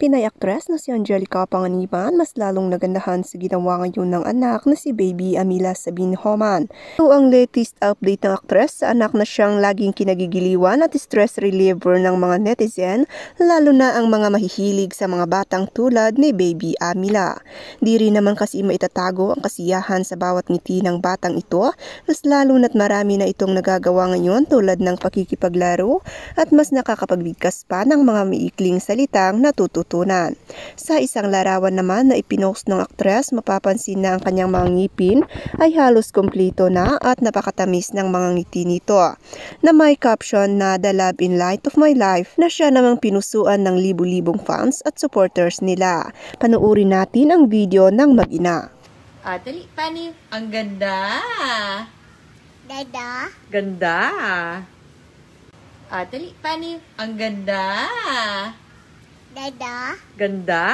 Pinay actress na si Angelica Panganiban mas lalong nagandahan sa ginawa ngayon ng anak na si Baby Amila Sabine Homan. Ito ang latest update ng actress sa anak na siyang laging kinagigiliwan at stress reliever ng mga netizen, lalo na ang mga mahihilig sa mga batang tulad ni Baby Amila. Di rin naman kasi maitatago ang kasiyahan sa bawat ngiti ng batang ito, mas lalo na't marami na itong nagagawa ngayon tulad ng pakikipaglaro at mas nakakapagbigkas pa ng mga maikling salitang natututunan. Sa isang larawan naman na ipinost ng aktres, mapapansin na ang kanyang mga ngipin ay halos kumpleto na at napakatamis ng mga ngiti nito, na may caption na "The love in light of my life" na siya namang pinusuan ng libu-libong fans at supporters nila. Panuorin natin ang video ng mag-ina. Dali, Pani. Ang ganda. Dada. Ganda. Dali, Pani. Ang ganda. Dada. Ganda.